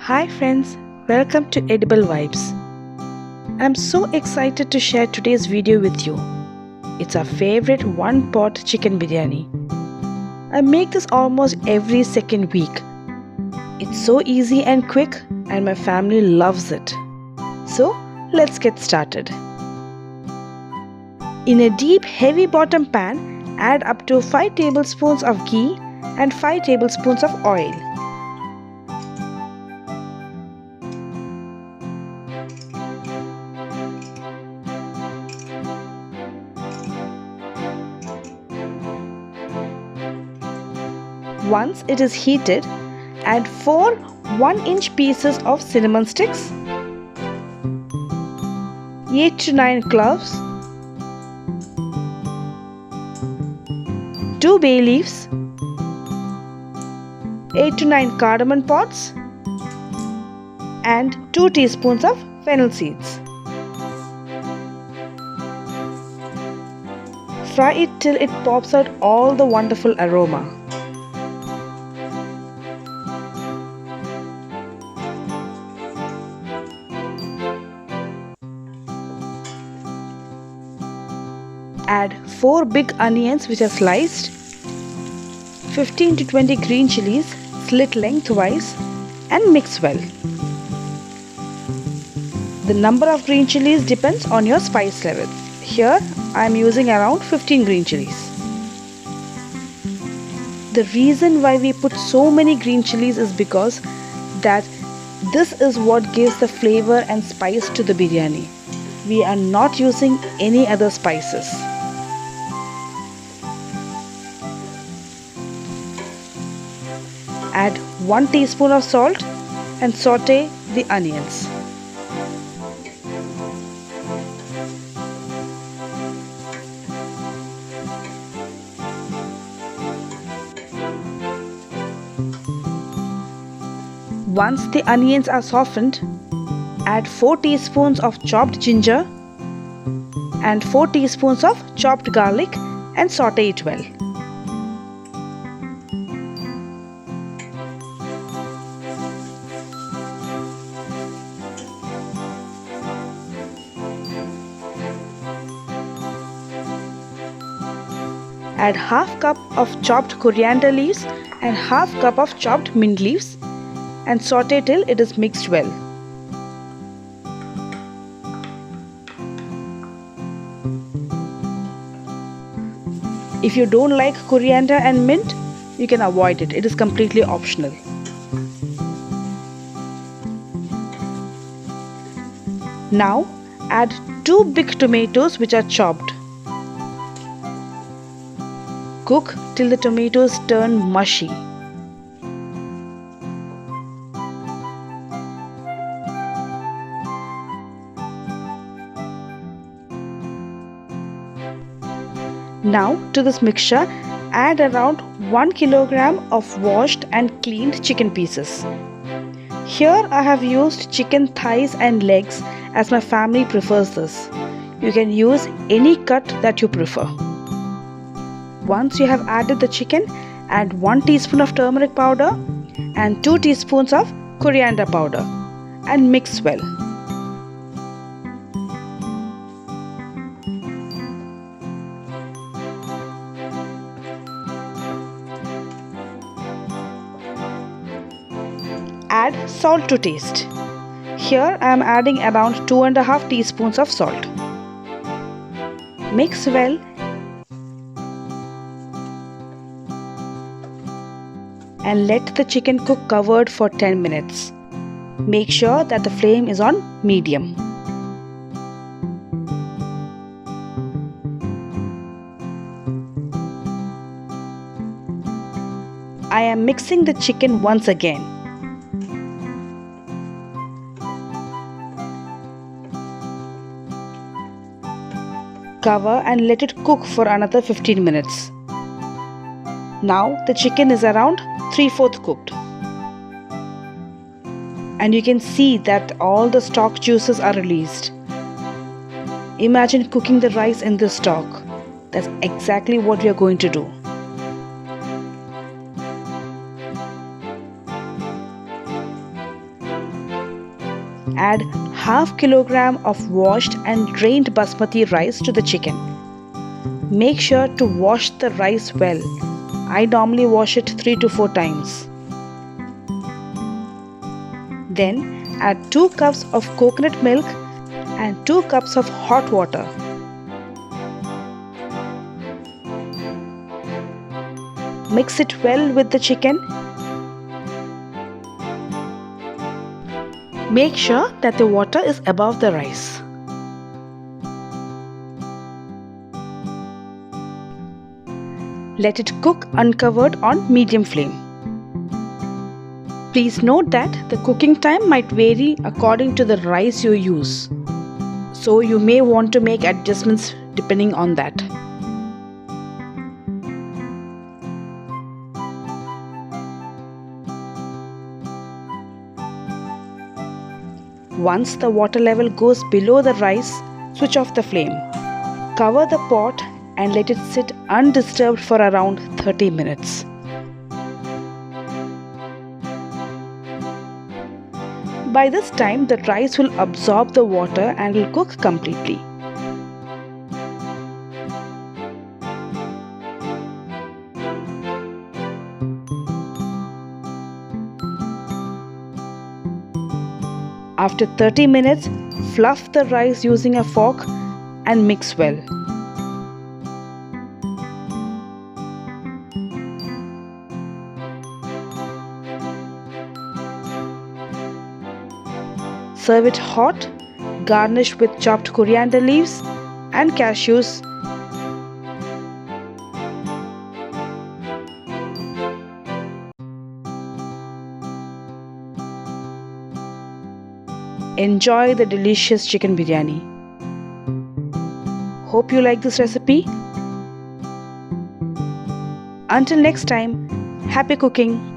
Hi friends, welcome to Edible Vibes. I'm so excited to share today's video with you. It's our favorite one-pot chicken biryani. I make this almost every second week. It's so easy and quick and my family loves it. So let's get started. In a deep heavy bottom pan, add up to 5 tablespoons of ghee and 5 tablespoons of oil. Once it is heated, add 4 1-inch pieces of cinnamon sticks, 8 to 9 cloves, 2 bay leaves, 8 to 9 cardamon pods, and 2 teaspoons of fennel seeds. Fry it till it pops out all the wonderful aroma. Add 4 big onions which are sliced, 15 to 20 green chillies slit lengthwise and mix well. The number of green chillies depends on your spice level. Here I am using around 15 green chillies. The reason why we put so many green chillies is because that this is what gives the flavor and spice to the biryani. We are not using any other spices. Add 1 teaspoon of salt and saute the onions. Once the onions are softened, add 4 teaspoons of chopped ginger and 4 teaspoons of chopped garlic and saute it well. Add half cup of chopped coriander leaves and half cup of chopped mint leaves and saute till it is mixed well. If you don't like coriander and mint, you can avoid it. It is completely optional. Now add 2 big tomatoes which are chopped. Cook till the tomatoes turn mushy. Now to this mixture, add around 1 kilogram of washed and cleaned chicken pieces. Here I have used chicken thighs and legs as my family prefers this. You can use any cut that you prefer. Once you have added the chicken, add 1 teaspoon of turmeric powder and 2 teaspoons of coriander powder and mix well. Add salt to taste. Here I am adding around 2.5 teaspoons of salt. Mix well and let the chicken cook covered for 10 minutes. Make sure that the flame is on medium. I am mixing the chicken once again. Cover and let it cook for another 15 minutes. Now the chicken is around 3/4 cooked. And you can see that all the stock juices are released. Imagine cooking the rice in this stock. That's exactly what we are going to do. add half kilogram of washed and drained basmati rice to the chicken. Make sure to wash the rice well. I normally wash it 3 to 4 times. Then add 2 cups of coconut milk and 2 cups of hot water. Mix it well with the chicken. Make sure that the water is above the rice. Let it cook uncovered on medium flame. Please note that the cooking time might vary according to the rice you use, so you may want to make adjustments depending on that. Once the water level goes below the rice, switch off the flame. Cover the pot and let it sit undisturbed for around 30 minutes. By this time, the rice will absorb the water and will cook completely. After 30 minutes, fluff the rice using a fork and mix well. Serve it hot, garnish with chopped coriander leaves and cashews. Enjoy the delicious chicken biryani. Hope you like this recipe. Until next time, happy cooking!